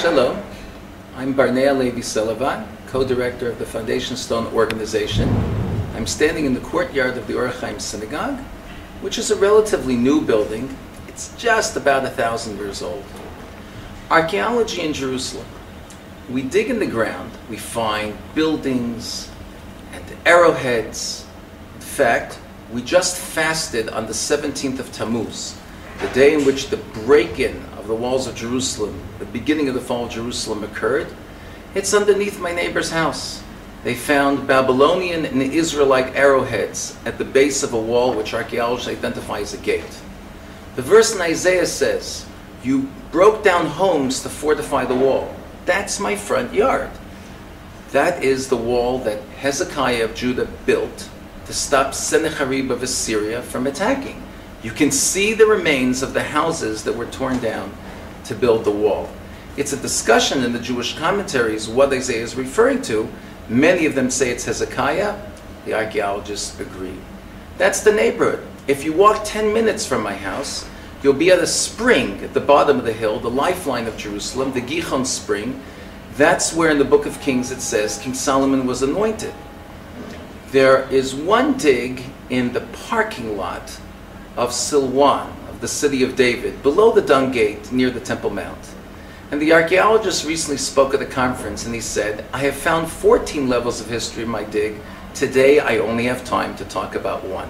Shalom, I'm Barnea Selavan, co-director of the Foundation Stone organization. I'm standing in the courtyard of the Or Chaim Synagogue, which is a relatively new building. It's just about 1,000 years old. Archaeology in Jerusalem. We dig in the ground, we find buildings and arrowheads. In fact, we just fasted on the 17th of Tammuz, the day in which the break-in of the walls of Jerusalem, the beginning of the fall of Jerusalem occurred. It's underneath my neighbor's house. They found Babylonian and Israelite arrowheads at the base of a wall which archaeologists identify as a gate. The verse in Isaiah says, "You broke down homes to fortify the wall." That's my front yard. That is the wall that Hezekiah of Judah built to stop Sennacherib of Assyria from attacking. You can see the remains of the houses that were torn down to build the wall. It's a discussion in the Jewish commentaries what Isaiah is referring to. Many of them say it's Hezekiah. The archaeologists agree. That's the neighborhood. If you walk 10 minutes from my house, you'll be at a spring at the bottom of the hill, the lifeline of Jerusalem, the Gihon spring. That's where in the book of Kings it says King Solomon was anointed. There is one dig in the parking lot of Selavan, of the city of David, below the Dung Gate near the Temple Mount. And the archaeologist recently spoke at a conference and he said, "I have found 14 levels of history in my dig. Today I only have time to talk about one."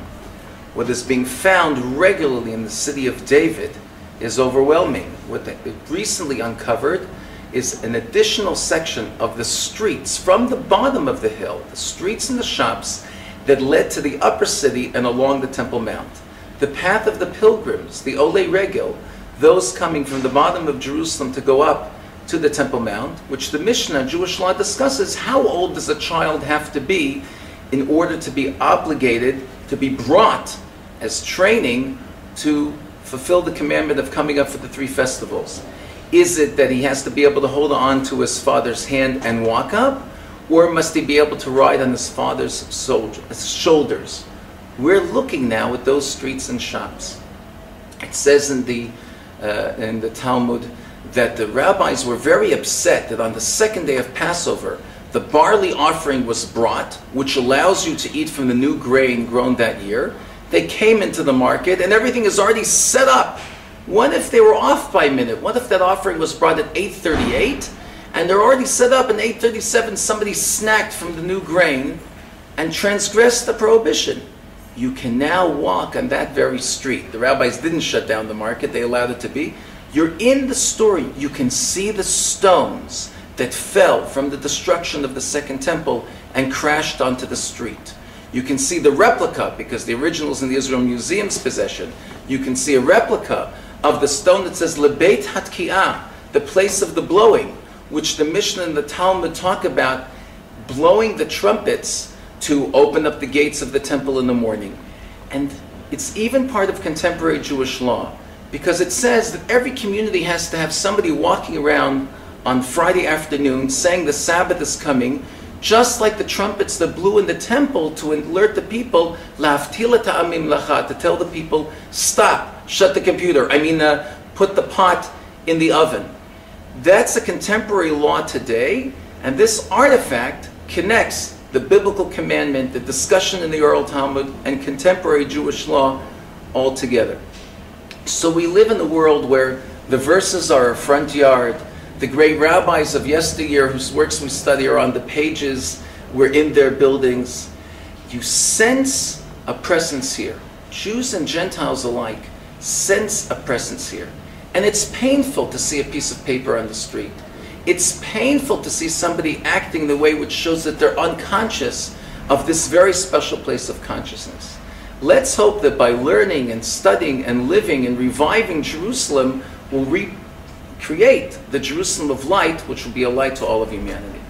What is being found regularly in the city of David is overwhelming. What they recently uncovered is an additional section of the streets from the bottom of the hill, the streets and the shops that led to the upper city and along the Temple Mount. The path of the pilgrims, the Olei Regel, those coming from the bottom of Jerusalem to go up to the Temple Mount, which the Mishnah, Jewish law, discusses how old does a child have to be in order to be obligated to be brought as training to fulfill the commandment of coming up for the 3 festivals. Is it that he has to be able to hold on to his father's hand and walk up? Or must he be able to ride on his father's shoulders? We're looking now at those streets and shops. It says in the Talmud that the rabbis were very upset that on the second day of Passover, the barley offering was brought, which allows you to eat from the new grain grown that year. They came into the market and everything is already set up. What if they were off by a minute? What if that offering was brought at 8:38 and they're already set up and 8:37 somebody snacked from the new grain and transgressed the prohibition? You can now walk on that very street. The rabbis didn't shut down the market, they allowed it to be. You're in the story. You can see the stones that fell from the destruction of the Second Temple and crashed onto the street. You can see the replica, because the original is in the Israel Museum's possession. You can see a replica of the stone that says Lebeit Hatki'ah, the place of the blowing, which the Mishnah and the Talmud talk about blowing the trumpets to open up the gates of the temple in the morning. And it's even part of contemporary Jewish law, because it says that every community has to have somebody walking around on Friday afternoon saying the Sabbath is coming, just like the trumpets that blew in the temple to alert the people, La'aftila ta'amim lacha, to tell the people, stop, shut the computer, put the pot in the oven. That's a contemporary law today, and this artifact connects the biblical commandment, the discussion in the Oral Talmud, and contemporary Jewish law all together. So we live in a world where the verses are our front yard. The great rabbis of yesteryear whose works we study are on the pages. We're in their buildings. You sense a presence here. Jews and Gentiles alike sense a presence here. And it's painful to see a piece of paper on the street. It's painful to see somebody acting the way which shows that they're unconscious of this very special place of consciousness. Let's hope that by learning and studying and living and reviving Jerusalem, we'll recreate the Jerusalem of light, which will be a light to all of humanity.